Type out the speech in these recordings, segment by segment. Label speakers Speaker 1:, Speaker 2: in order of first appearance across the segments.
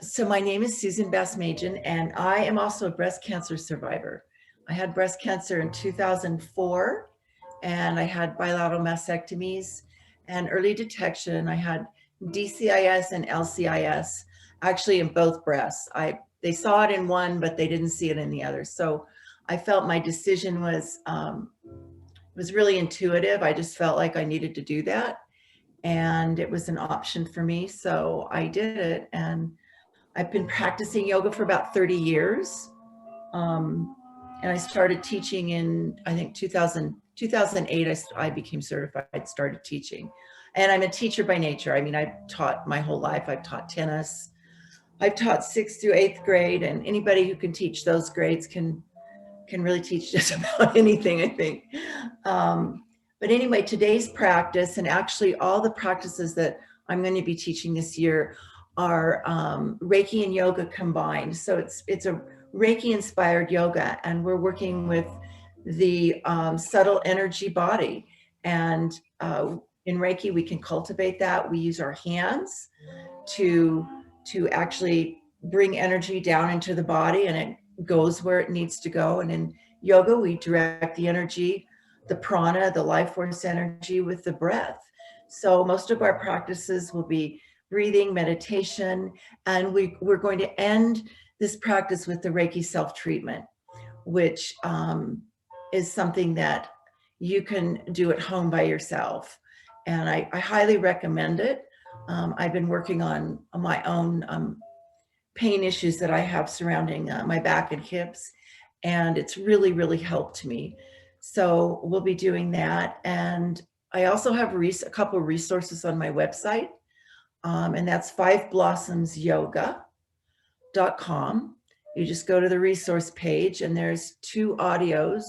Speaker 1: So my name is Susan Basmajian, and I am also a breast cancer survivor. I had breast cancer in 2004, and I had bilateral mastectomies and early detection. I had DCIS and LCIS, actually in both breasts. They saw it in one, but they didn't see it in the other. So I felt my decision was really intuitive. I just felt like I needed to do that, and it was an option for me. So I did it, and I've been practicing yoga for about 30 years. And I started teaching in, I think 2008, I became certified, started teaching. And I'm a teacher by nature. I mean, I've taught my whole life. I've taught tennis. I've taught 6th through 8th grade, and anybody who can teach those grades can really teach just about anything, I think. But anyway, today's practice, and actually all the practices that I'm going to be teaching this year, are Reiki and yoga combined. So it's a Reiki inspired yoga, and we're working with the subtle energy body. And in Reiki, we can cultivate that. We use our hands to actually bring energy down into the body, and it goes where it needs to go. And in yoga, we direct the energy, the prana, the life force energy, with the breath. So most of our practices will be breathing, meditation, and we're going to end this practice with the Reiki self-treatment, which is something that you can do at home by yourself. And I highly recommend it. I've been working on my own pain issues that I have surrounding my back and hips, and it's really, really helped me. So we'll be doing that. And I also have a couple of resources on my website. And that's fiveblossoms.yoga.com. You just go to the resource page, and there's 2 audios.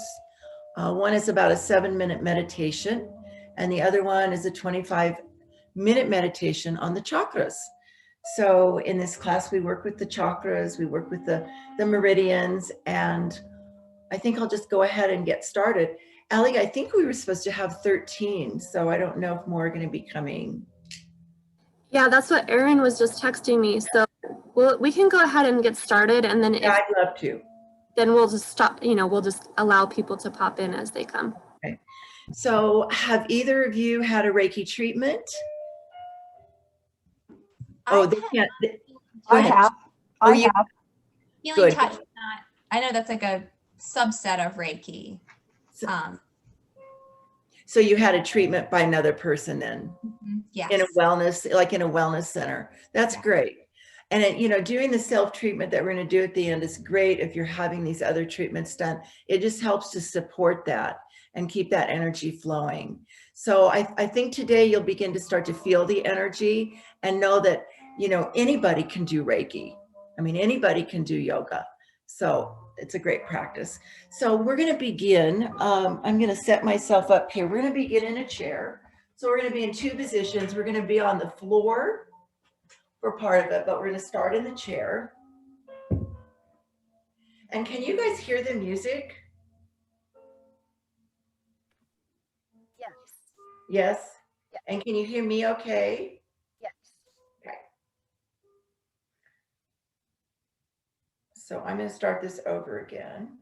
Speaker 1: One is about a 7-minute meditation, and the other one is a 25-minute meditation on the chakras. So in this class, we work with the chakras, we work with the meridians, and I think I'll just go ahead and get started. Allie, I think we were supposed to have 13, so I don't know if more are going to be coming.
Speaker 2: Yeah, that's what Erin was just texting me. So we can go ahead and get started, and then
Speaker 1: Yeah, I'd love to.
Speaker 2: Then we'll just stop, we'll just allow people to pop in as they come.
Speaker 1: Okay. So have either of you had a Reiki treatment? Oh, they can't.
Speaker 3: I have. I have.
Speaker 4: Healing touch, not, I know that's like a subset of Reiki.
Speaker 1: So you had a treatment by another person then?
Speaker 4: Yes.
Speaker 1: In a wellness, like in a wellness center. That's great. And it, doing the self-treatment that we're going to do at the end is great if you're having these other treatments done. It just helps to support that and keep that energy flowing. So I think today you'll begin to start to feel the energy and know that, anybody can do Reiki. I mean, anybody can do yoga. So it's a great practice. So we're going to begin. I'm going to set myself up here. We're going to begin in a chair. So we're going to be in 2 positions. We're going to be on the floor for part of it, but we're going to start in the chair. And can you guys hear the music?
Speaker 3: Yes.
Speaker 1: Yes?
Speaker 3: Yes.
Speaker 1: And can you hear me okay?
Speaker 3: Yes.
Speaker 1: Okay. So I'm going to start this over again.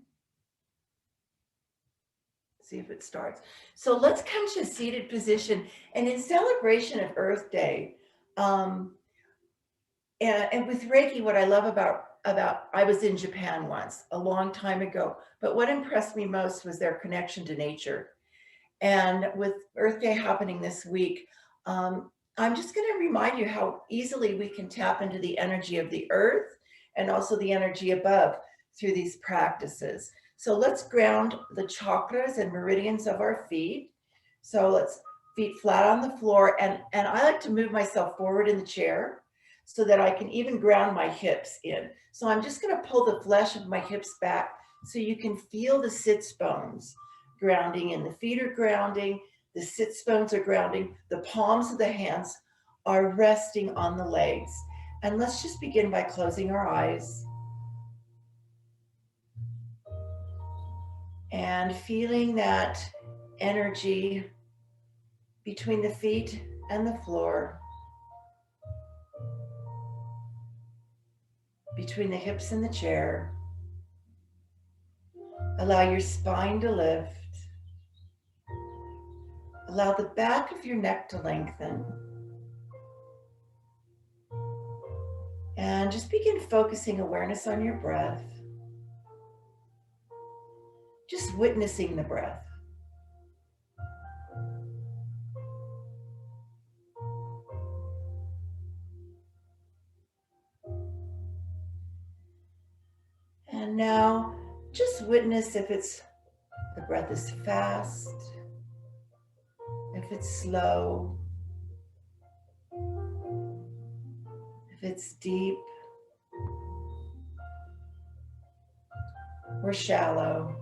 Speaker 1: See if it starts. So let's come to a seated position. And in celebration of Earth Day, and with Reiki, what I love about I was in Japan once, a long time ago, but what impressed me most was their connection to nature. And with Earth Day happening this week, I'm just going to remind you how easily we can tap into the energy of the earth and also the energy above through these practices. So let's ground the chakras and meridians of our feet. So let's feet flat on the floor. And I like to move myself forward in the chair so that I can even ground my hips in. So I'm just going to pull the flesh of my hips back so you can feel the sits bones grounding in. The feet are grounding, the sits bones are grounding, the palms of the hands are resting on the legs. And let's just begin by closing our eyes and feeling that energy between the feet and the floor. between the hips and the chair. Allow your spine to lift. Allow the back of your neck to lengthen. And just begin focusing awareness on your breath. Just witnessing the breath. And now just witness if the breath is fast, if it's slow, if it's deep or shallow.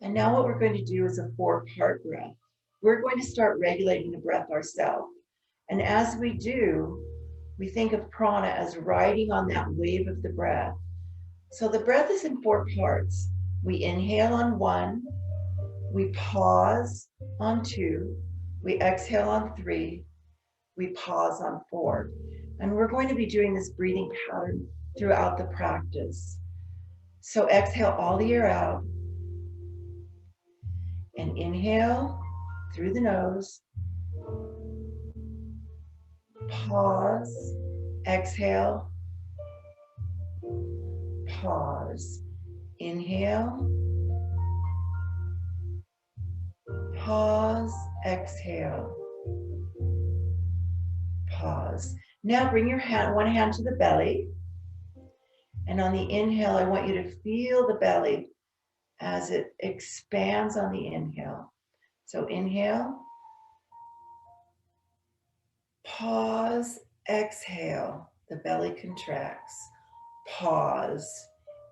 Speaker 1: And now what we're going to do is a 4-part breath. We're going to start regulating the breath ourselves. And as we do, we think of prana as riding on that wave of the breath. So the breath is in 4 parts. We inhale on 1, we pause on 2, we exhale on 3, we pause on 4. And we're going to be doing this breathing pattern throughout the practice. So exhale all the air out and inhale through the nose. Pause, exhale, pause, inhale, pause, exhale, pause. Now bring your one hand to the belly, and on the inhale, I want you to feel the belly as it expands on the inhale. So inhale, pause, exhale, the belly contracts. Pause,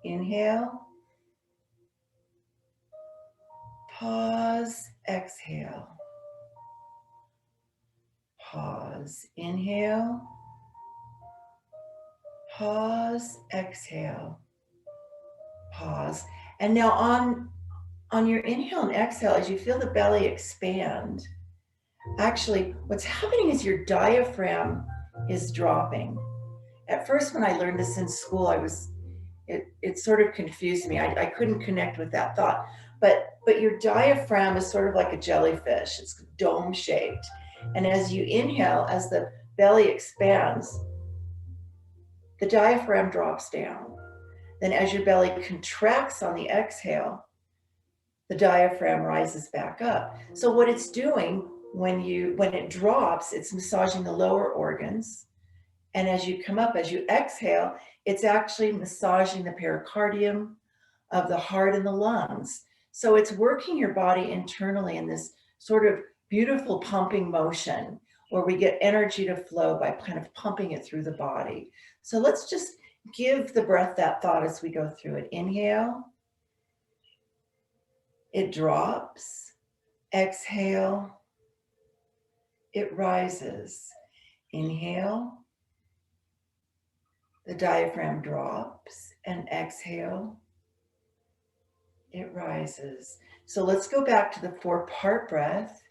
Speaker 1: inhale, pause, exhale, pause, inhale, pause, exhale, pause. And now on your inhale and exhale, as you feel the belly expand, actually what's happening is your diaphragm is dropping. At first, when I learned this in school, it sort of confused me. I couldn't connect with that thought. But your diaphragm is sort of like a jellyfish. It's dome shaped. And as you inhale, as the belly expands, the diaphragm drops down. Then as your belly contracts on the exhale, the diaphragm rises back up. So what it's doing when it drops, it's massaging the lower organs. And as you come up, as you exhale, it's actually massaging the pericardium of the heart and the lungs. So it's working your body internally in this sort of beautiful pumping motion where we get energy to flow by kind of pumping it through the body. So let's just give the breath that thought as we go through it. Inhale, it drops. Exhale, it rises. Inhale, the diaphragm drops, and exhale, it rises. So let's go back to the 4-part breath.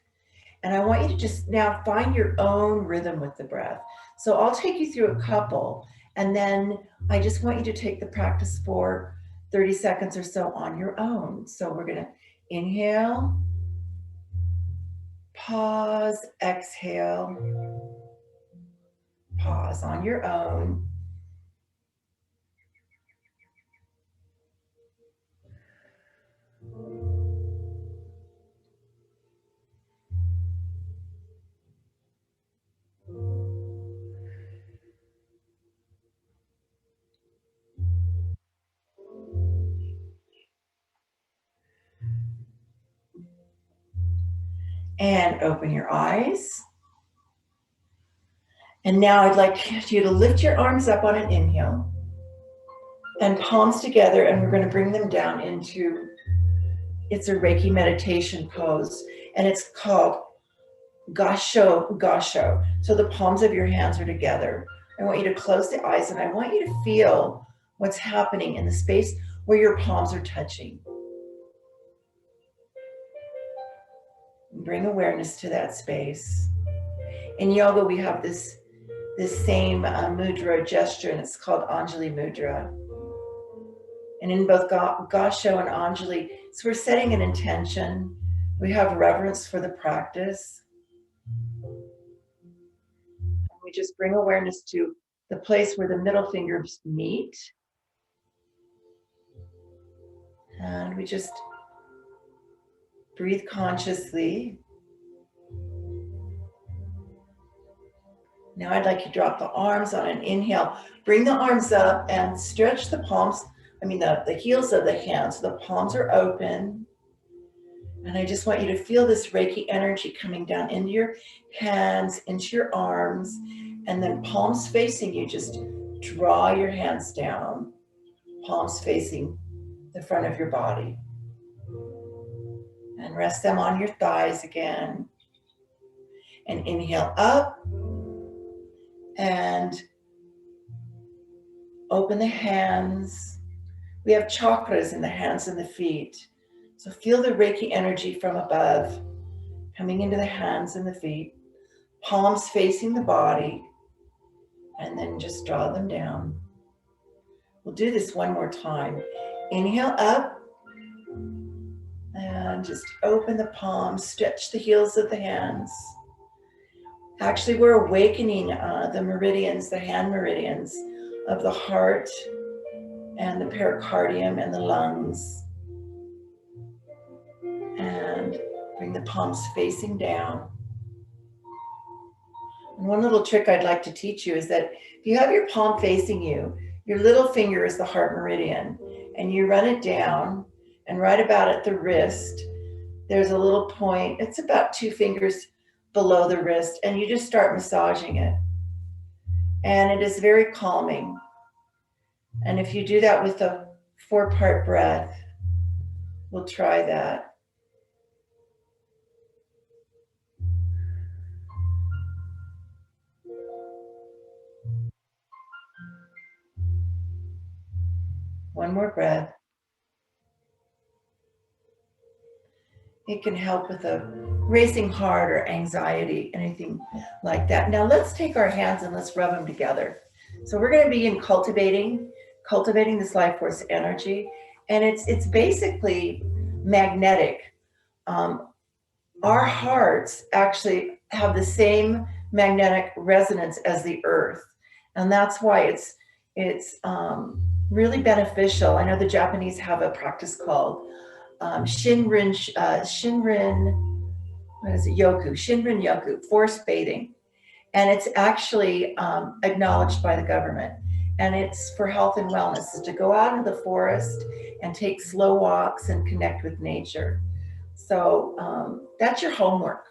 Speaker 1: And I want you to just now find your own rhythm with the breath. So I'll take you through a couple, and then I just want you to take the practice for 30 seconds or so on your own. So we're gonna inhale, pause, exhale, pause on your own. And open your eyes. And now I'd like you to lift your arms up on an inhale and palms together, and we're going to bring them down into, it's a Reiki meditation pose, and it's called Gasho Gasho. So the palms of your hands are together. I want you to close the eyes, and I want you to feel what's happening in the space where your palms are touching. bring awareness to that space. In yoga, we have this same mudra gesture, and it's called Anjali Mudra. And in both Gasho and Anjali, so we're setting an intention. We have reverence for the practice. We just bring awareness to the place where the middle fingers meet. And we just breathe consciously. Now I'd like you to drop the arms on an inhale. Bring the arms up and stretch the palms, the heels of the hands. The palms are open. And I just want you to feel this Reiki energy coming down into your hands, into your arms, and then palms facing you. Just draw your hands down, palms facing the front of your body. And rest them on your thighs again. And inhale up. And open the hands. We have chakras in the hands and the feet. So feel the Reiki energy from above coming into the hands and the feet, palms facing the body, and then just draw them down. We'll do this one more time. Inhale up and just open the palms, stretch the heels of the hands. Actually, we're awakening the meridians, the hand meridians of the heart and the pericardium and the lungs. And bring the palms facing down. And one little trick I'd like to teach you is that if you have your palm facing you, your little finger is the heart meridian, and you run it down, and right about at the wrist, there's a little point. It's about 2 fingers below the wrist, and you just start massaging it. And it is very calming. And if you do that with a 4-part breath, we'll try that. One more breath. It can help with a racing heart or anxiety, anything like that. Now let's take our hands and let's rub them together. So we're going to begin cultivating this life force energy, and it's basically magnetic. Our hearts actually have the same magnetic resonance as the earth, and that's why it's really beneficial. I know the Japanese have a practice called Shinrin Yoku, forest bathing. And it's actually acknowledged by the government. And it's for health and wellness, is to go out into the forest and take slow walks and connect with nature. So that's your homework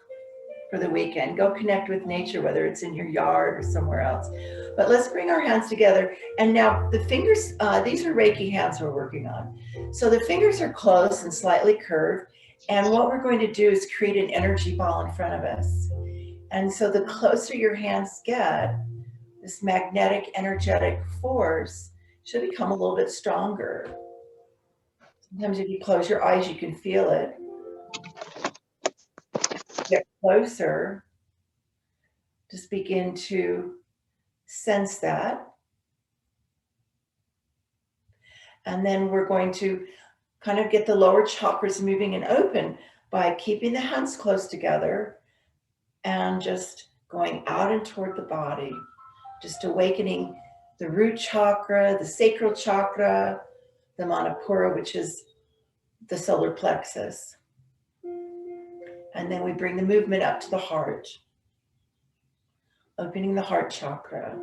Speaker 1: for the weekend. Go connect with nature, whether it's in your yard or somewhere else. But let's bring our hands together. And now the fingers, these are Reiki hands we're working on. So the fingers are closed and slightly curved. And what we're going to do is create an energy ball in front of us. And so the closer your hands get, this magnetic, energetic force should become a little bit stronger. Sometimes if you close your eyes, you can feel it. Get closer. Just begin to sense that. And then we're going to kind of get the lower chakras moving and open by keeping the hands close together and just going out and toward the body, just awakening the root chakra, the sacral chakra, the manipura, which is the solar plexus. And then we bring the movement up to the heart, opening the heart chakra.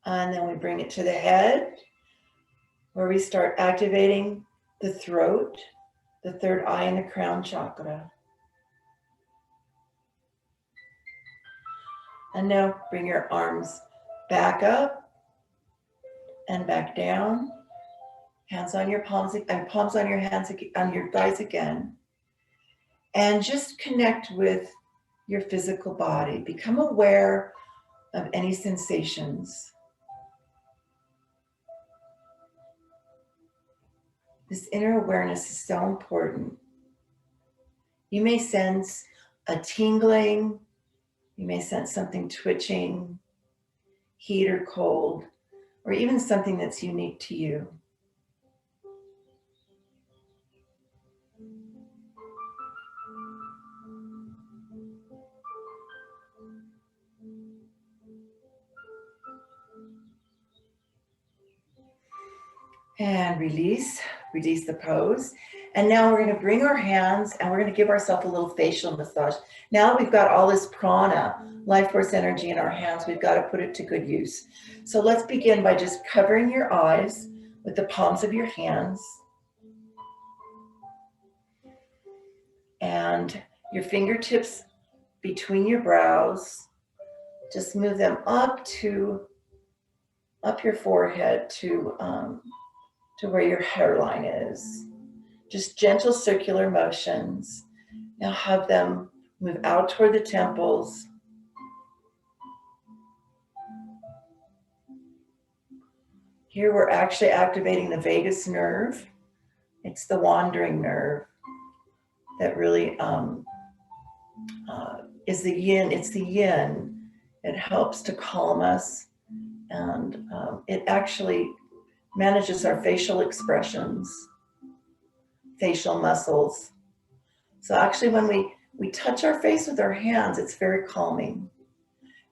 Speaker 1: And then we bring it to the head, where we start activating the throat, the third eye, and the crown chakra. And now bring your arms back up and back down. Hands on your palms, and palms on your hands, on your thighs again. And just connect with your physical body. Become aware of any sensations. This inner awareness is so important. You may sense a tingling, you may sense something twitching, heat or cold, or even something that's unique to you. And release the pose. And now we're going to bring our hands and we're going to give ourselves a little facial massage. Now that we've got all this prana, life force energy in our hands, we've got to put it to good use. So let's begin by just covering your eyes with the palms of your hands. And your fingertips between your brows. Just move them up your forehead to where your hairline is. Just gentle circular motions. Now have them move out toward the temples. Here we're actually activating the vagus nerve. It's the wandering nerve that really is the yin. It's the yin. It helps to calm us, and it actually manages our facial expressions, facial muscles. So actually when we touch our face with our hands, it's very calming.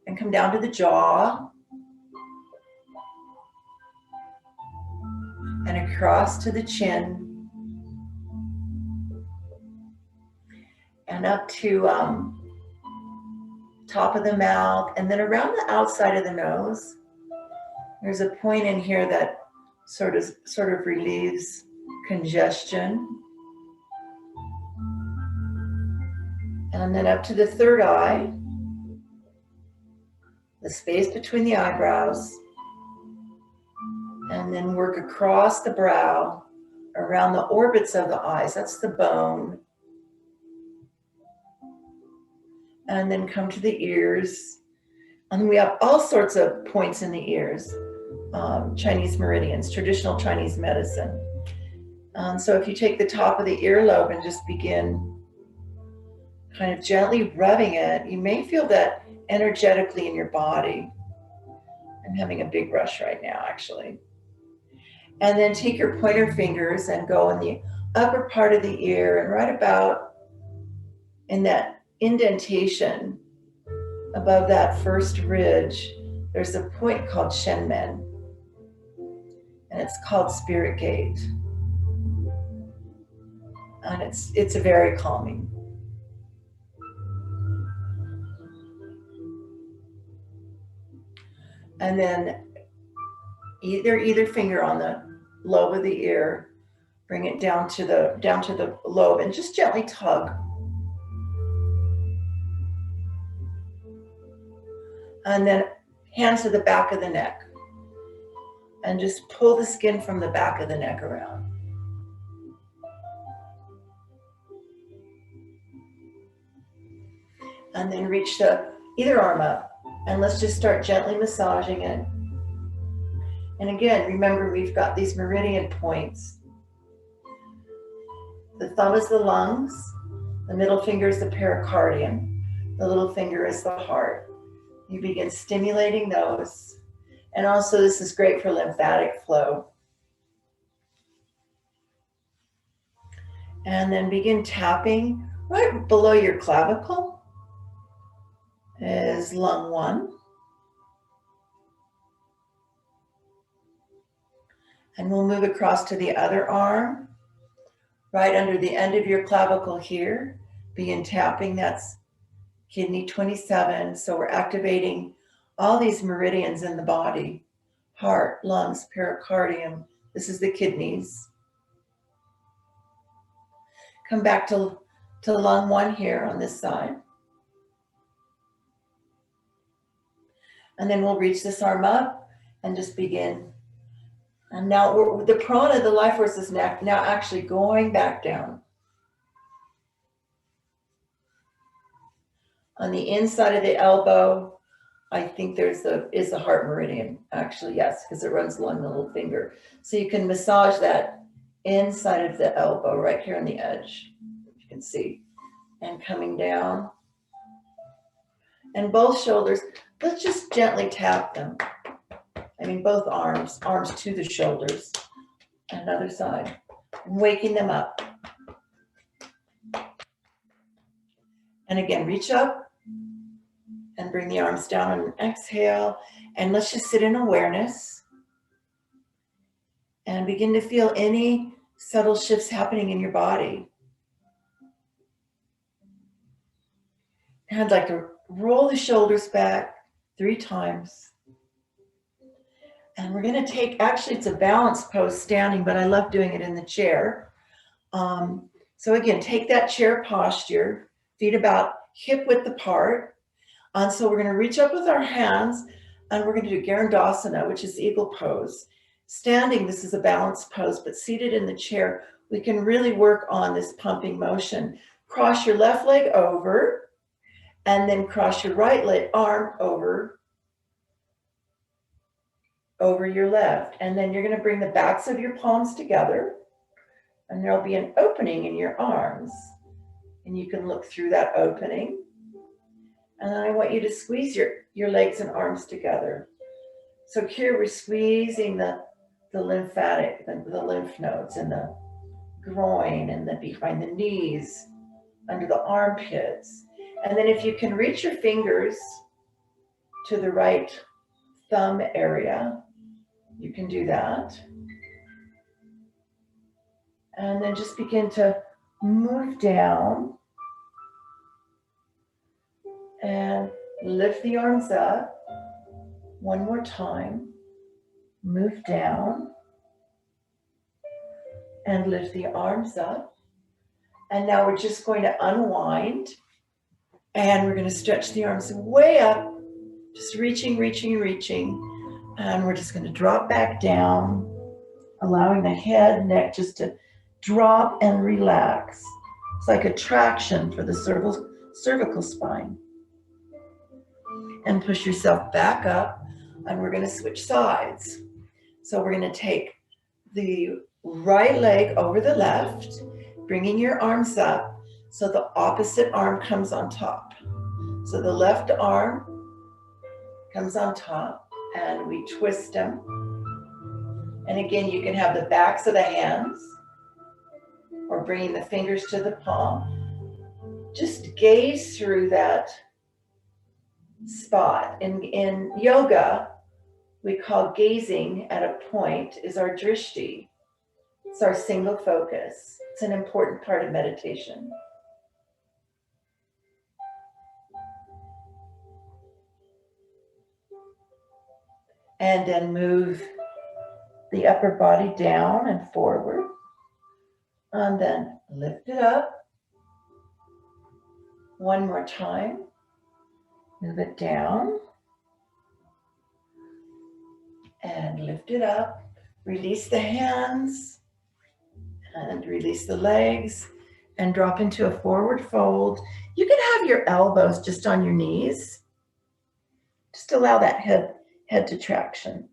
Speaker 1: And come down to the jaw and across to the chin and up to top of the mouth, and then around the outside of the nose. There's a point in here that sort of relieves congestion. And then up to the third eye, the space between the eyebrows, and then work across the brow, around the orbits of the eyes. That's the bone. And then come to the ears. And we have all sorts of points in the ears. Chinese meridians, traditional Chinese medicine. So if you take the top of the earlobe and just begin kind of gently rubbing it, you may feel that energetically in your body. I'm having a big rush right now, actually. And then take your pointer fingers and go in the upper part of the ear, and right about in that indentation above that first ridge, there's a point called Shenmen, and it's called Spirit Gate. And it's very calming. And then either finger on the lobe of the ear, bring it down to the lobe and just gently tug. And then hands to the back of the neck and just pull the skin from the back of the neck around. And then reach the either arm up, and let's just start gently massaging it. And again, remember, we've got these meridian points. The thumb is the lungs, the middle finger is the pericardium, the little finger is the heart. You begin stimulating those. And also this is great for lymphatic flow. And then begin tapping right below your clavicle is lung 1. And we'll move across to the other arm, right under the end of your clavicle here. Begin tapping, that's kidney 27. So we're activating all these meridians in the body. Heart, lungs, pericardium. This is the kidneys. Come back to lung 1 here on this side. And then we'll reach this arm up and just begin. And now the prana, the life force, is now actually going back down. On the inside of the elbow, I think is the heart meridian. Actually, yes, because it runs along the little finger. So you can massage that inside of the elbow, right here on the edge, you can see, and coming down. And both shoulders, let's just gently tap them. I mean, both arms to the shoulders. Another side, waking them up. And again, reach up and bring the arms down on an exhale. And let's just sit in awareness and begin to feel any subtle shifts happening in your body. And I'd like to roll the shoulders back 3 times. And we're going to take, actually it's a balance pose standing, but I love doing it in the chair. So again, take that chair posture, feet about hip width apart. And so we're going to reach up with our hands and we're going to do Garandasana, which is eagle pose. Standing, this is a balance pose, but seated in the chair, we can really work on this pumping motion. Cross your left leg over and then cross your right leg, arm over your left. And then you're going to bring the backs of your palms together and there'll be an opening in your arms. And you can look through that opening. And then I want you to squeeze your legs and arms together. So here we're squeezing the lymphatic, the lymph nodes in the groin and behind the knees, under the armpits. And then if you can reach your fingers to the right thumb area, you can do that. And then just begin to move down and lift the arms up. One more time. Move down and lift the arms up. And now we're just going to unwind and we're going to stretch the arms way up, just reaching, reaching, reaching. And we're just going to drop back down, allowing the head, neck just to drop and relax. It's like a traction for the cervical spine. And push yourself back up, and we're going to switch sides. So we're going to take the right leg over the left, bringing your arms up so the opposite arm comes on top. So the left arm comes on top, and we twist them. And again, you can have the backs of the hands or bringing the fingers to the palm. Just gaze through that spot. In yoga, we call gazing at a point is our drishti. It's our single focus. It's an important part of meditation. And then move the upper body down and forward. And then lift it up. One more time. Move it down. And lift it up. Release the hands. And release the legs. And drop into a forward fold. You can have your elbows just on your knees. Just allow that head to traction.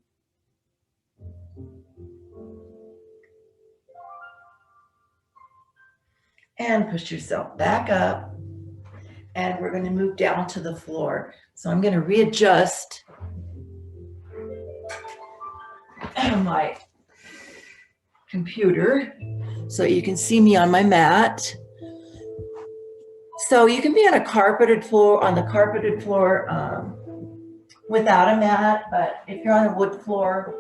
Speaker 1: And push yourself back up. And we're going to move down to the floor. So I'm going to readjust my computer so you can see me on my mat. So you can be on a carpeted floor, without a mat, but if you're on a wood floor,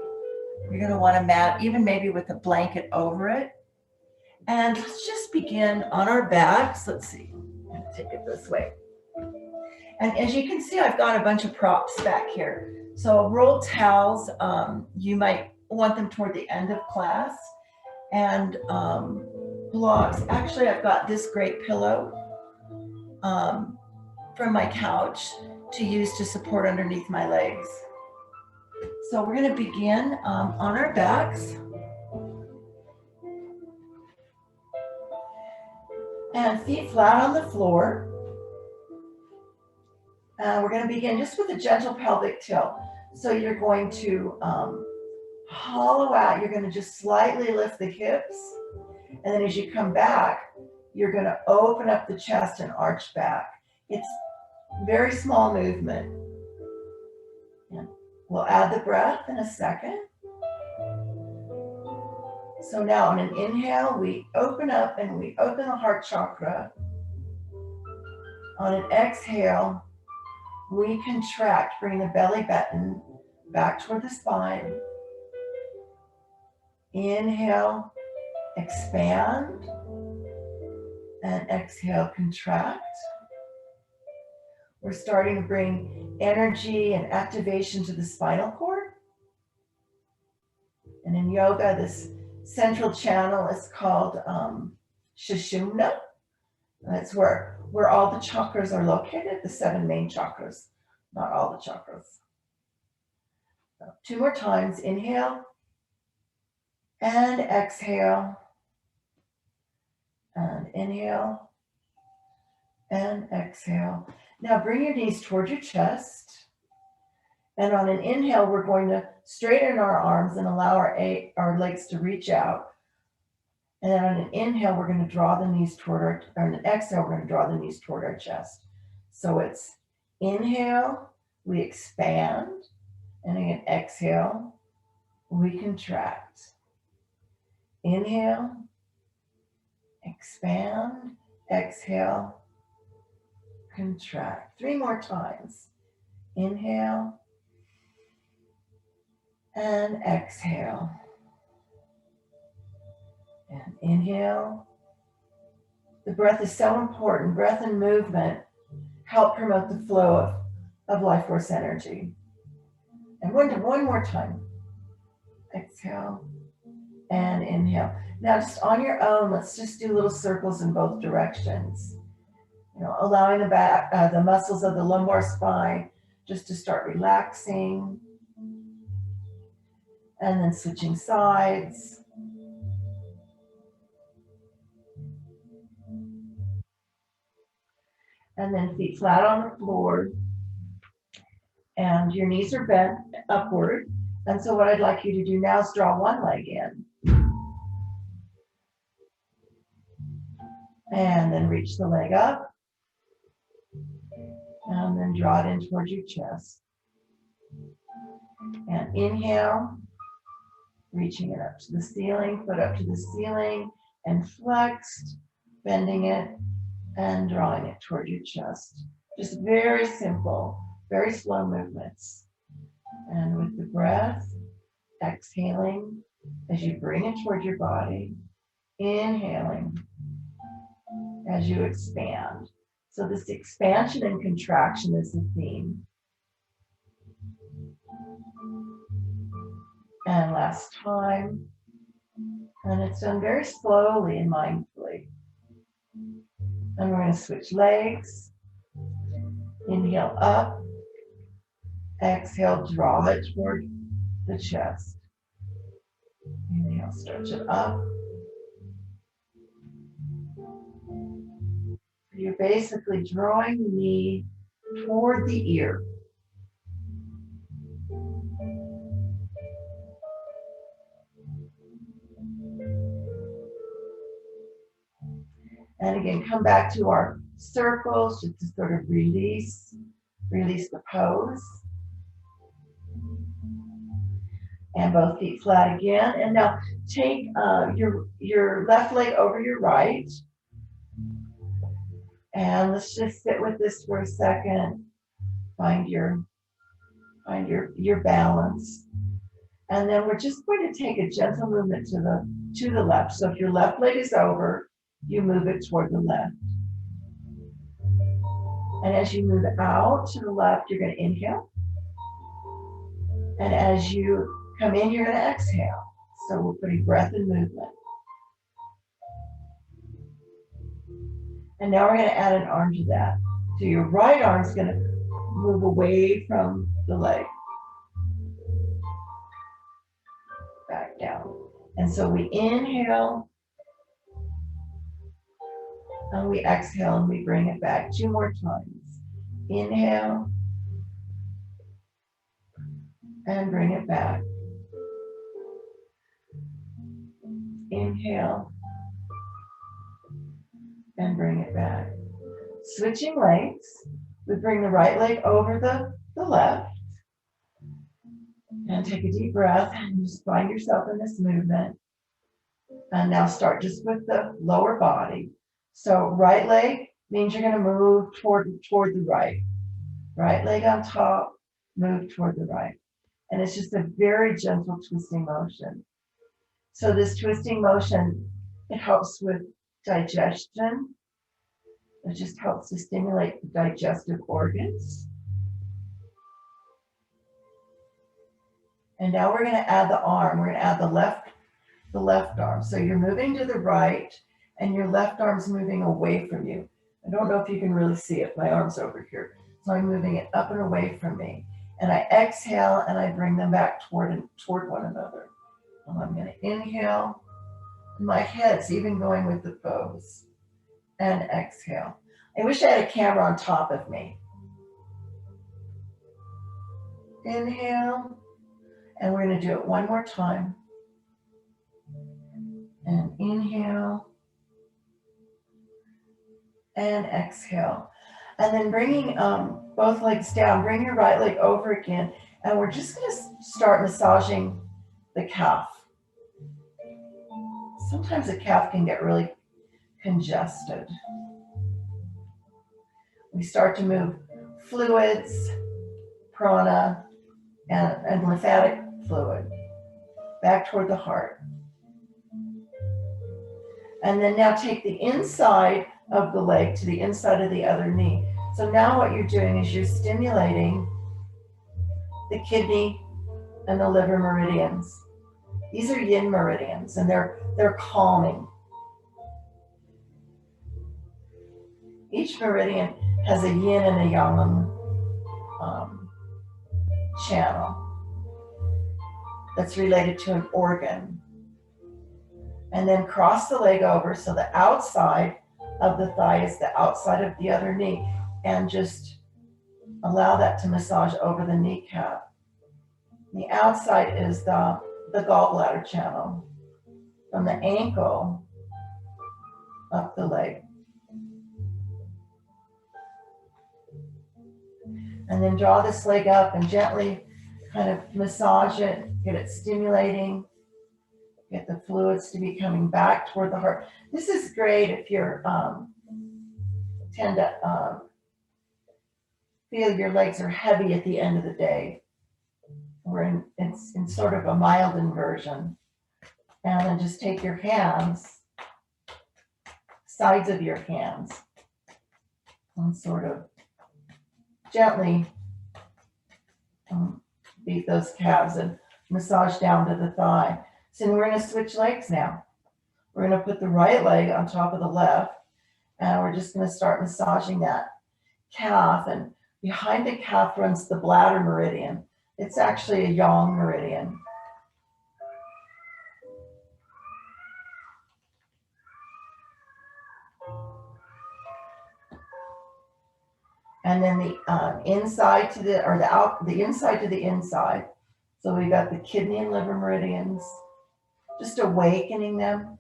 Speaker 1: you're going to want a mat, even maybe with a blanket over it. And let's just begin on our backs. Let's see, I'm going to take it this way. And as you can see, I've got a bunch of props back here. So roll towels, you might want them toward the end of class. And blocks, actually I've got this great pillow from my couch to use to support underneath my legs. So we're going to begin on our backs. And feet flat on the floor. We're going to begin just with a gentle pelvic tilt. So you're going to hollow out. You're going to just slightly lift the hips. And then as you come back, you're going to open up the chest and arch back. It's very small movement. And we'll add the breath in a second. So now on an inhale, we open up and we open the heart chakra. On an exhale, we contract, bring the belly button back toward the spine. Inhale, expand, and exhale, contract. We're starting to bring energy and activation to the spinal cord. And in yoga, this central channel is called Sushumna. That's where all the chakras are located, the 7 main chakras, not all the chakras. So 2 more times, inhale and exhale, and inhale and exhale. Now bring your knees toward your chest, and on an inhale, we're going to straighten our arms and allow our legs to reach out. And then on an inhale, we're going to draw the knees toward or on an exhale, we're going to draw the knees toward our chest. So it's inhale, we expand, and again, exhale, we contract. Inhale, expand, exhale, contract. 3 more times. Inhale and exhale. And inhale. The breath is so important. Breath and movement help promote the flow of life force energy. And one more time. Exhale and inhale. Now just on your own, let's just do little circles in both directions. You know, allowing the muscles of the lumbar spine just to start relaxing. And then switching sides. And then feet flat on the floor. And your knees are bent upward. And so what I'd like you to do now is draw one leg in. And then reach the leg up. And then draw it in towards your chest. And inhale, reaching it up to the ceiling, foot up to the ceiling, and flexed, bending it, and drawing it toward your chest. Just very simple, very slow movements. And with the breath, exhaling as you bring it toward your body, inhaling as you expand. So this expansion and contraction is the theme. And last time. And it's done very slowly and mindfully. And we're going to switch legs. Inhale up. Exhale, draw it toward the chest. Inhale, stretch it up. You're basically drawing the knee toward the ear. And again, come back to our circles just to sort of release the pose. And both feet flat again. And now take your left leg over your right. And let's just sit with this for a second. Find your balance. And then we're just going to take a gentle movement to the left. So if your left leg is over, you move it toward the left. And as you move out to the left, you're going to inhale. And as you come in, you're going to exhale. So we're putting breath and movement. And now we're going to add an arm to that. So your right arm is going to move away from the leg. Back down. And so we inhale. And we exhale and we bring it back 2 more times. Inhale. And bring it back. inhale and bring it back. Switching legs, we bring the right leg over the left and take a deep breath and just find yourself in this movement. And now start just with the lower body. So right leg means you're going to move toward the right. Right leg on top, move toward the right. And it's just a very gentle twisting motion. So this twisting motion, it helps with digestion. It just helps to stimulate the digestive organs. And now we're going to add the arm. We're going to add the left arm. So you're moving to the right and your left arm's moving away from you. I don't know if you can really see it. My arm's over here. So I'm moving it up and away from me. And I exhale and I bring them back toward one another. And I'm going to inhale. My head's even going with the pose. And exhale. I wish I had a camera on top of me. Inhale. And we're going to do it one more time. And inhale. And exhale. And then bringing both legs down, bring your right leg over again. And we're just going to start massaging the calf. Sometimes the calf can get really congested. We start to move fluids, prana, and lymphatic fluid back toward the heart. And then now take the inside of the leg to the inside of the other knee. So now what you're doing is you're stimulating the kidney and the liver meridians. These are yin meridians and they're calming. Each meridian has a yin and a yang channel that's related to an organ. And then cross the leg over so the outside of the thigh is the outside of the other knee, and just allow that to massage over the kneecap. The outside is the gallbladder channel from the ankle up the leg. And then draw this leg up and gently kind of massage it, get it stimulating, get the fluids to be coming back toward the heart. This is great if you're tend to feel your legs are heavy at the end of the day. It's in sort of a mild inversion. And then just take your hands, sides of your hands, and sort of gently beat those calves and massage down to the thigh. So we're going to switch legs now. We're going to put the right leg on top of the left, and we're just going to start massaging that calf. And behind the calf runs the bladder meridian. It's actually a yang meridian. And then the inside to the inside to the inside. So we got the kidney and liver meridians, just awakening them,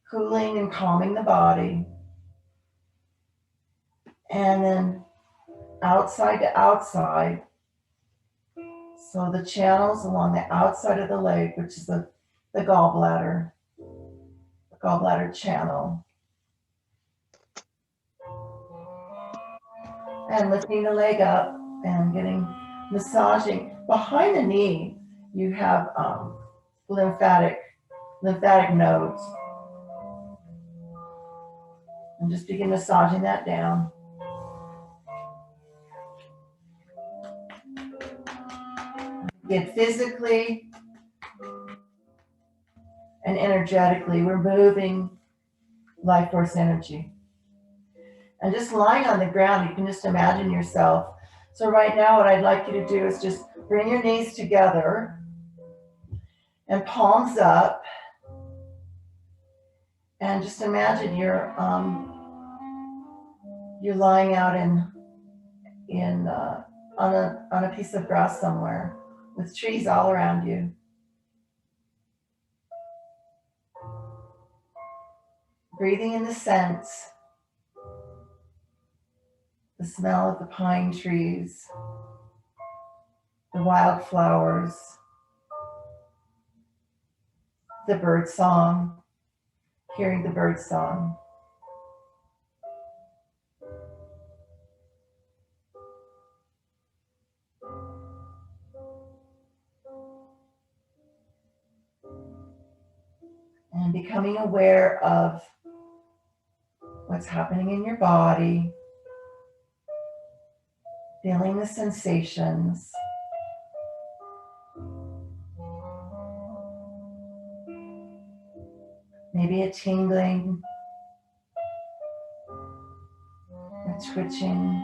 Speaker 1: cooling and calming the body. And then outside to outside. So the channels along the outside of the leg, which is the gallbladder channel. And lifting the leg up and massaging. Behind the knee, you have lymphatic nodes. And just begin massaging that down. Get physically and energetically, we're moving life force energy. And just lying on the ground, you can just imagine yourself. So right now, what I'd like you to do is just bring your knees together and palms up. And just imagine you're lying out on a piece of grass somewhere with trees all around you. Breathing in the scents, the smell of the pine trees, the wildflowers, the bird song, hearing the bird song. And becoming aware of what's happening in your body, feeling the sensations. Maybe a tingling, a twitching,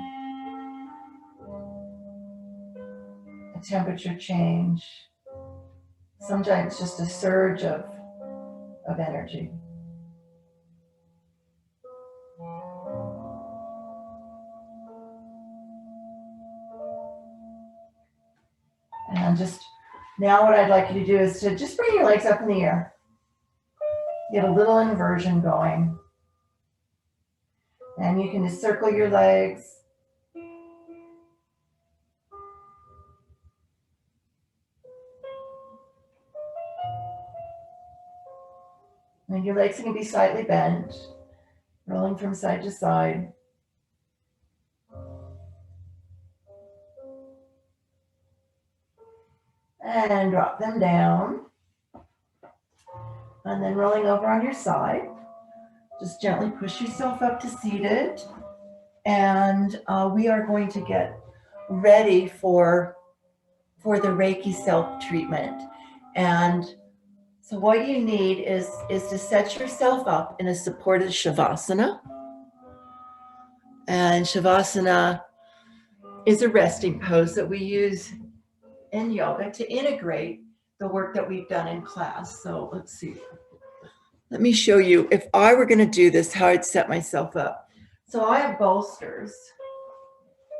Speaker 1: a temperature change. Sometimes just a surge of energy. And just now what I'd like you to do is to just bring your legs up in the air. Get a little inversion going. And you can just circle your legs. And your legs can be slightly bent, rolling from side to side. And drop them down. And then rolling over on your side. Just gently push yourself up to seated. And we are going to get ready for the Reiki self-treatment. And so what you need is to set yourself up in a supported Shavasana. And Shavasana is a resting pose that we use in yoga to integrate the work that we've done in class. So let's see. Let me show you, if I were going to do this, how I'd set myself up. So I have bolsters,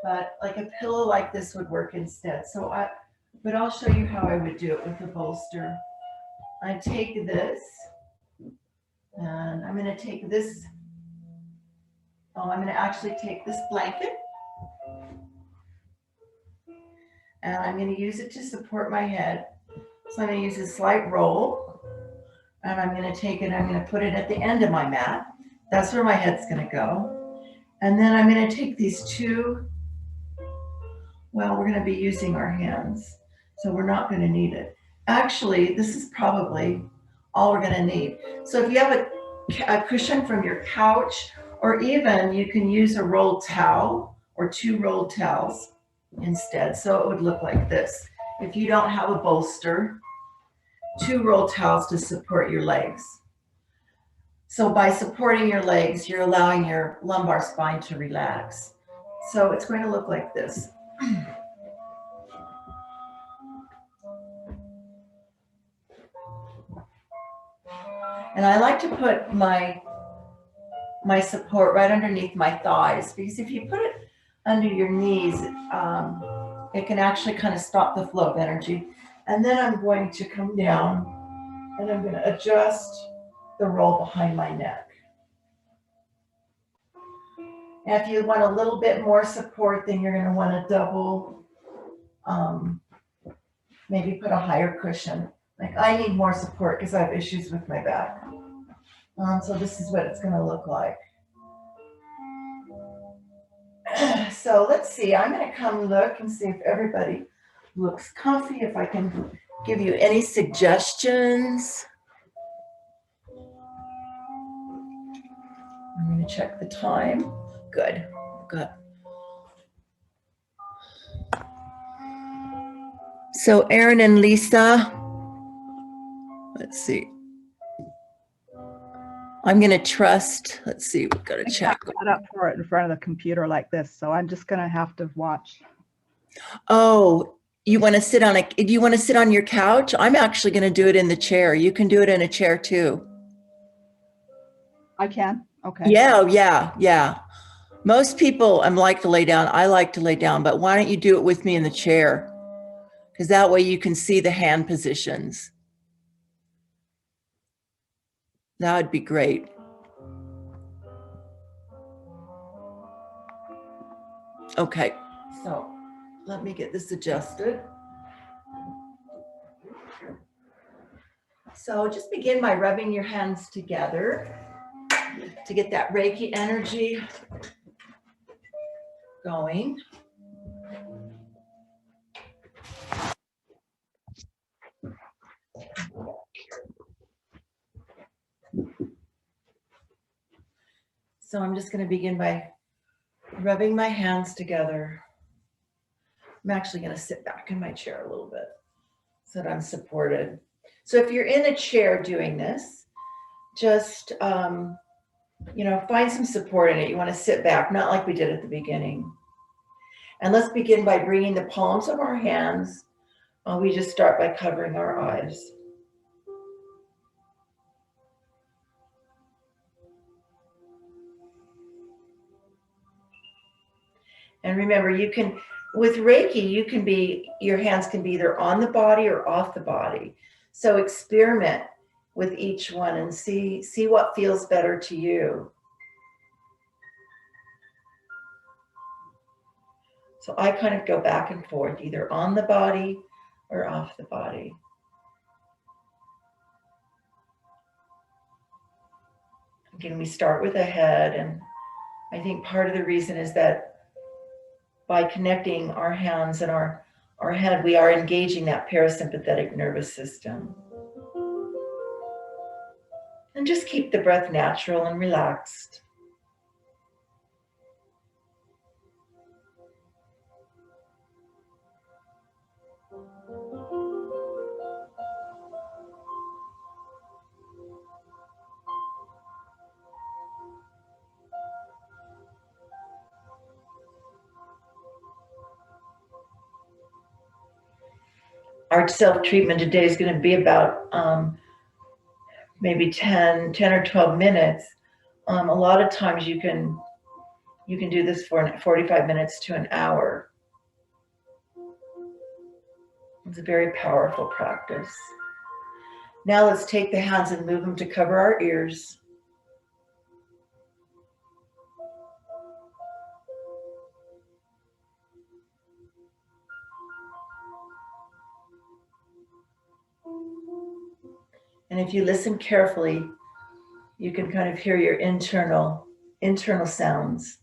Speaker 1: but like a pillow like this would work instead. But I'll show you how I would do it with a bolster. I take this, and I'm going to take this. I'm going to actually take this blanket, and I'm going to use it to support my head. So I'm going to use a slight roll, and I'm going to take it, I'm going to put it at the end of my mat. That's where my head's going to go. And then I'm going to take these two, well, we're going to be using our hands, so we're not going to need it. Actually, this is probably all we're going to need. So if you have a cushion from your couch, or even you can use a rolled towel or 2 rolled towels instead. So it would look like this. If you don't have a bolster, 2 rolled towels to support your legs. So by supporting your legs, you're allowing your lumbar spine to relax. So it's going to look like this. And I like to put my support right underneath my thighs, because if you put it under your knees, it can actually kind of stop the flow of energy. And then I'm going to come down and I'm going to adjust the roll behind my neck. And if you want a little bit more support, then you're going to want to double, maybe put a higher cushion. Like I need more support because I have issues with my back. So this is what it's going to look like. So let's see, I'm going to come look and see if everybody looks comfy, if I can give you any suggestions. I'm going to check the time. Good, good. So Erin and Lisa, let's see. I'm going to trust, let's see, we've got to check.
Speaker 3: Set up for it in front of the computer like this, so I'm just going to have to watch.
Speaker 1: Oh, you want to sit on do you want to sit on your couch? I'm actually going to do it in the chair. You can do it in a chair too.
Speaker 3: I can? Okay.
Speaker 1: Yeah. Most people like to lay down. I like to lay down, but why don't you do it with me in the chair? Because that way you can see the hand positions. That would be great. Okay, so let me get this adjusted. So just begin by rubbing your hands together to get that Reiki energy going. So I'm just going to begin by rubbing my hands together. I'm actually going to sit back in my chair a little bit so that I'm supported. So if you're in a chair doing this, just, you know, find some support in it. You want to sit back, not like we did at the beginning. And let's begin by bringing the palms of our hands. We just start by covering our eyes. And remember, you can, with Reiki, you can be, your hands can be either on the body or off the body. So experiment with each one and see what feels better to you. So I kind of go back and forth, either on the body or off the body. Again, we start with the head, and I think part of the reason is that by connecting our hands and our head, we are engaging that parasympathetic nervous system. And just keep the breath natural and relaxed. Our self-treatment today is going to be about maybe 10 or 12 minutes. A lot of times you can do this for 45 minutes to an hour. It's a very powerful practice. Now let's take the hands and move them to cover our ears. And if you listen carefully, you can kind of hear your internal sounds.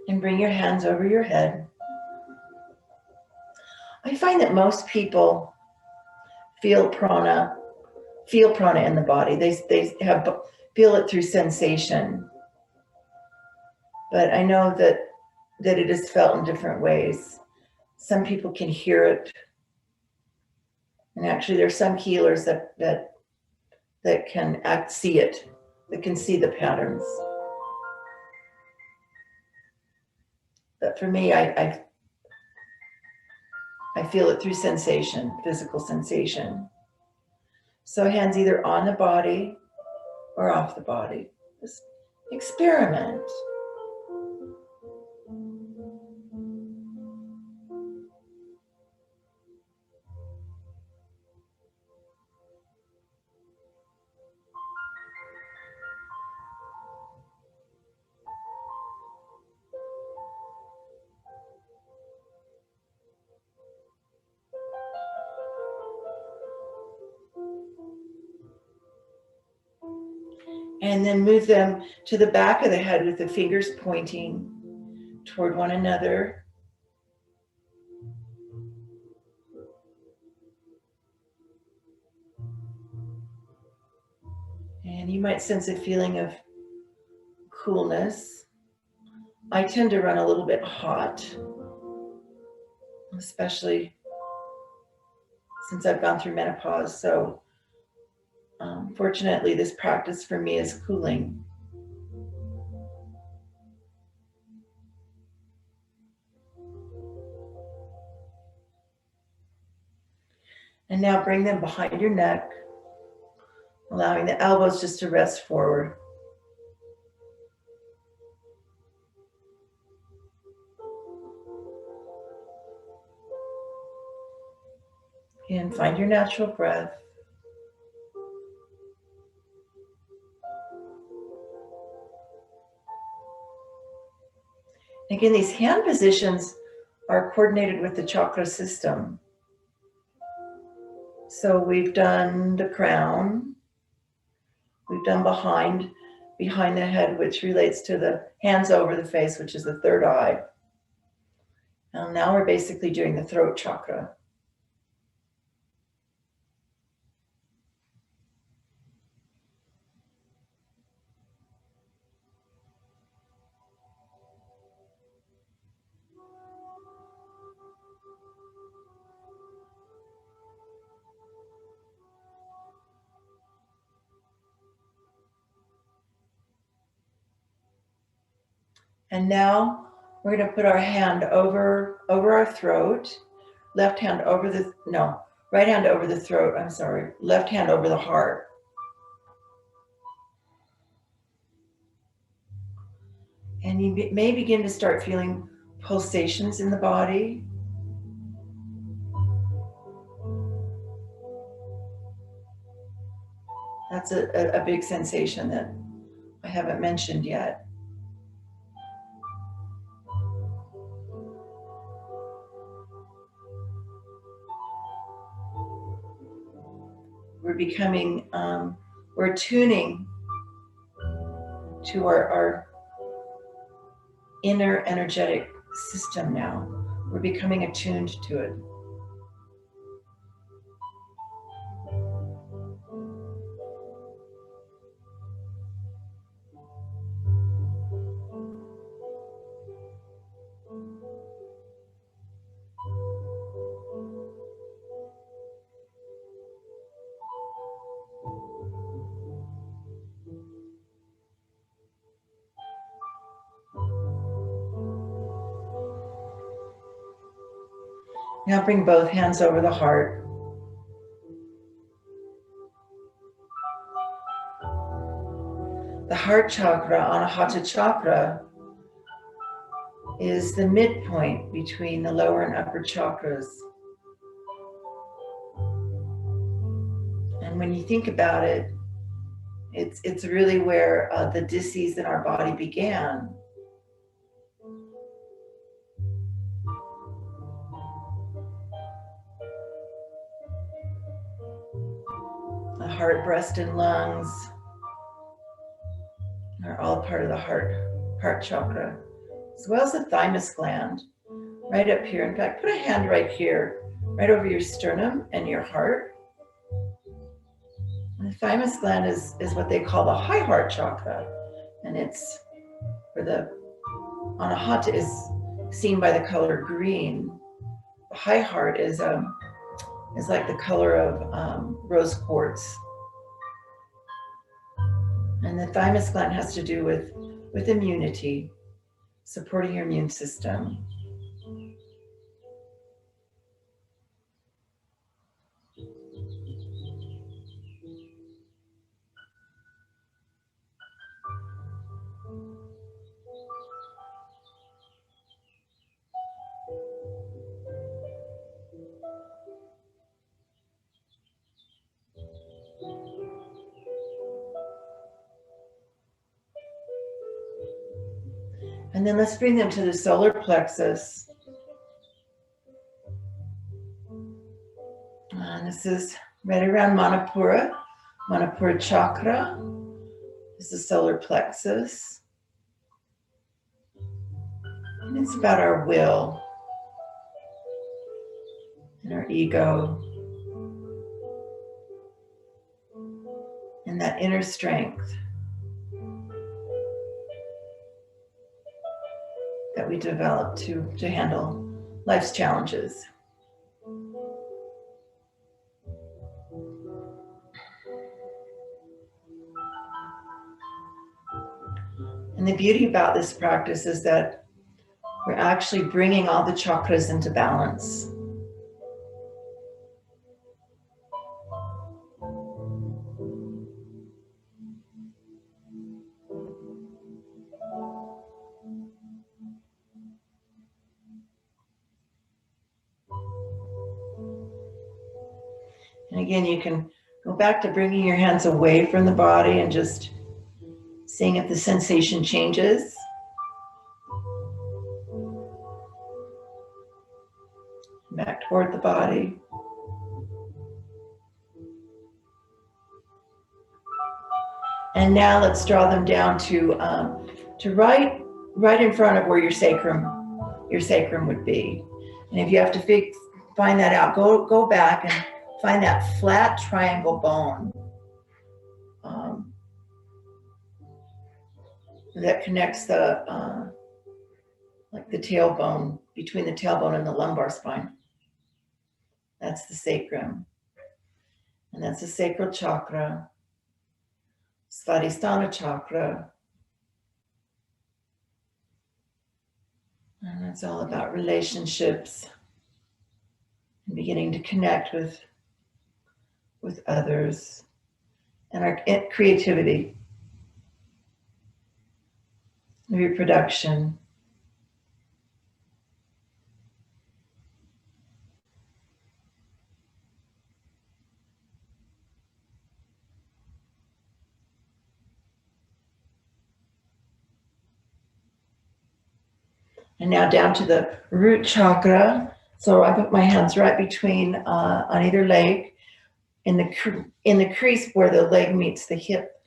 Speaker 1: And bring your hands over your head. I find that most people feel prana in the body. They feel it through sensation. But I know that it is felt in different ways. Some people can hear it. And actually there's some healers that can see it, that can see the patterns. But for me, I feel it through sensation, physical sensation. So hands either on the body or off the body. Just experiment. And then move them to the back of the head with the fingers pointing toward one another. And you might sense a feeling of coolness. I tend to run a little bit hot, especially since I've gone through menopause. So fortunately, this practice for me is cooling. And now bring them behind your neck, allowing the elbows just to rest forward. And find your natural breath. Again, these hand positions are coordinated with the chakra system. So we've done the crown, we've done behind the head, which relates to the hands over the face, which is the third eye. And now we're basically doing the throat chakra. And now we're going to put our hand over our throat, right hand over the throat, left hand over the heart. And you may begin to start feeling pulsations in the body. That's a big sensation that I haven't mentioned yet. We're tuning to our inner energetic system now. We're becoming attuned to it. Now bring both hands over the heart. The heart chakra, Anahata chakra, is the midpoint between the lower and upper chakras. And when you think about it, it's really where the dis-ease in our body began. The heart, breast, and lungs are all part of the heart chakra, as well as the thymus gland, right up here. In fact, put a hand right here, right over your sternum and your heart. And the thymus gland is what they call the high heart chakra, and it's where the Anahata is seen by the color green. The high heart is like the color of rose quartz. And the thymus gland has to do with immunity, supporting your immune system. And then let's bring them to the solar plexus. And this is right around Manipura chakra. This is solar plexus. And it's about our will and our ego and that inner strength that we develop to handle life's challenges. And the beauty about this practice is that we're actually bringing all the chakras into balance. And again, you can go back to bringing your hands away from the body and just seeing if the sensation changes. Back toward the body. And now let's draw them down to right in front of where your sacrum would be. And if you have to find that out, go back and find that flat triangle bone that connects the like the tailbone, between the tailbone and the lumbar spine. That's the sacrum. And that's the sacral chakra, Svadhisthana chakra. And that's all about relationships and beginning to connect with others and our creativity, reproduction. And now down to the root chakra. So I put my hands right between on either leg in the crease where the leg meets the hip.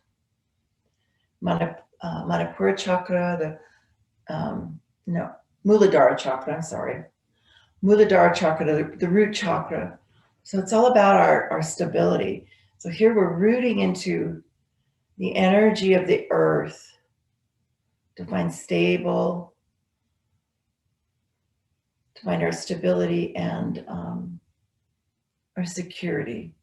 Speaker 1: Manipura chakra, Muladhara chakra, I'm sorry. Muladhara chakra, the root chakra. So it's all about our stability. So here we're rooting into the energy of the earth to find stable, to find our stability and our security.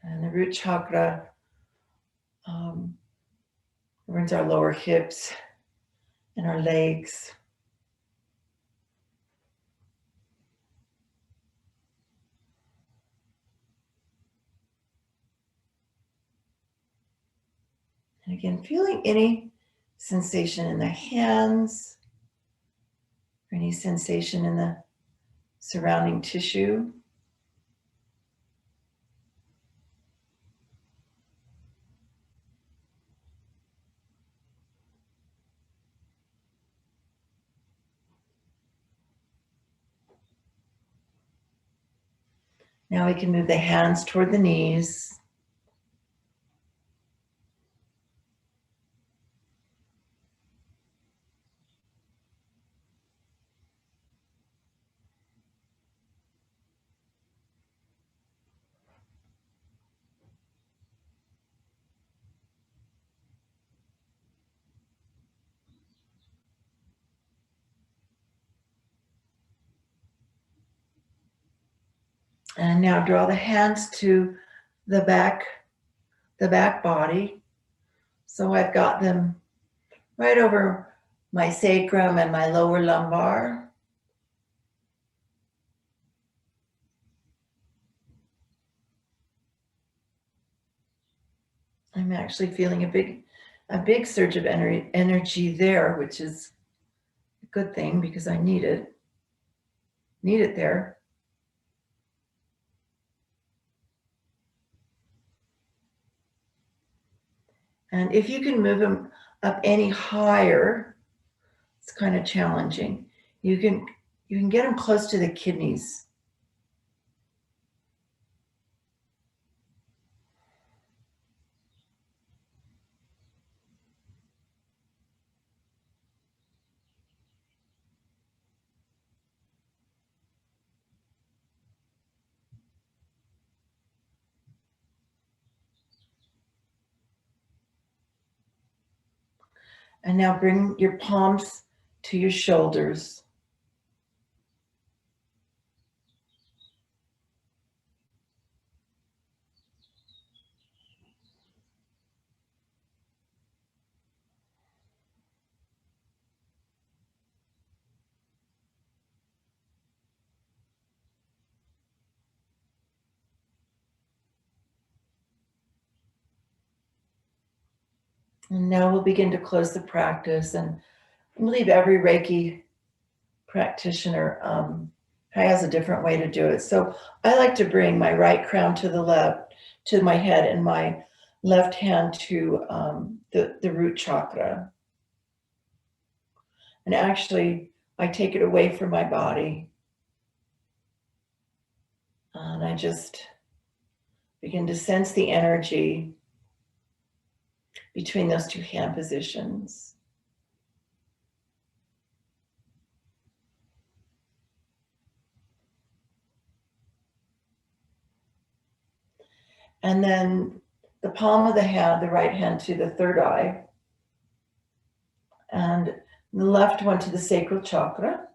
Speaker 1: And the root chakra runs our lower hips and our legs. And again, feeling any sensation in the hands or any sensation in the surrounding tissue. Now we can move the hands toward the knees. And now draw the hands to the back body. So I've got them right over my sacrum and my lower lumbar. I'm actually feeling a big surge of energy there, which is a good thing because I need it there. And if you can move them up any higher, it's kind of challenging. You can get them close to the kidneys. And now bring your palms to your shoulders. And now we'll begin to close the practice. And I believe every Reiki practitioner has a different way to do it. So I like to bring my right crown to the left, to my head, and my left hand to the root chakra. And actually, I take it away from my body. And I just begin to sense the energy between those two hand positions. And then the palm of the hand, the right hand to the third eye, and the left one to the sacral chakra.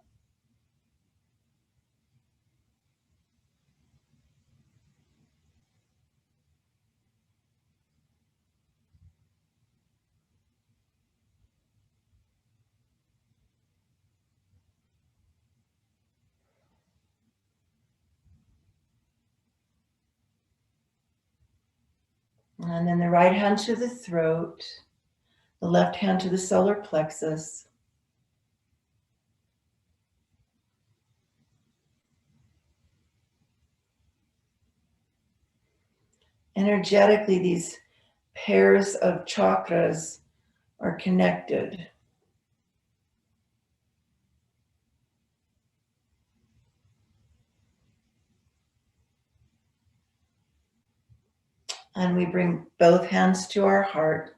Speaker 1: And then the right hand to the throat, the left hand to the solar plexus. Energetically, these pairs of chakras are connected. And we bring both hands to our heart.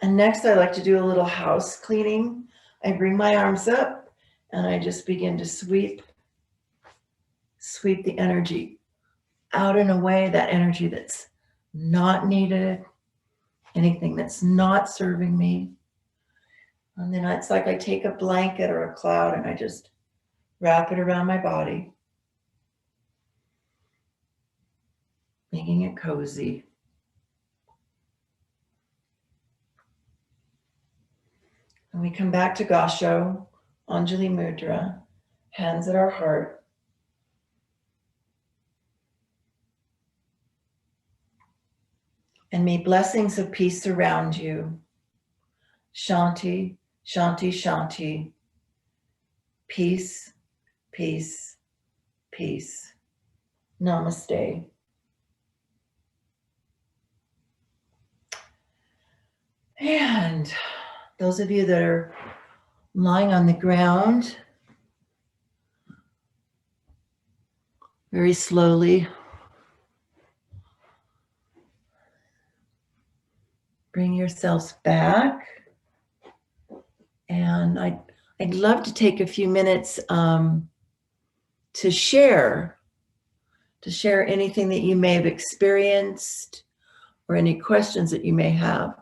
Speaker 1: And next, I like to do a little house cleaning. I bring my arms up and I just begin to sweep the energy out and away, that energy that's not needed, anything that's not serving me. And then it's like I take a blanket or a cloud and I just wrap it around my body, making it cozy. And we come back to Gasho, Anjali Mudra, hands at our heart. And may blessings of peace surround you. Shanti, Shanti, Shanti. Peace, peace, peace. Namaste. And those of you that are lying on the ground, very slowly bring yourselves back. And I'd love to take a few minutes to share anything that you may have experienced or any questions that you may have.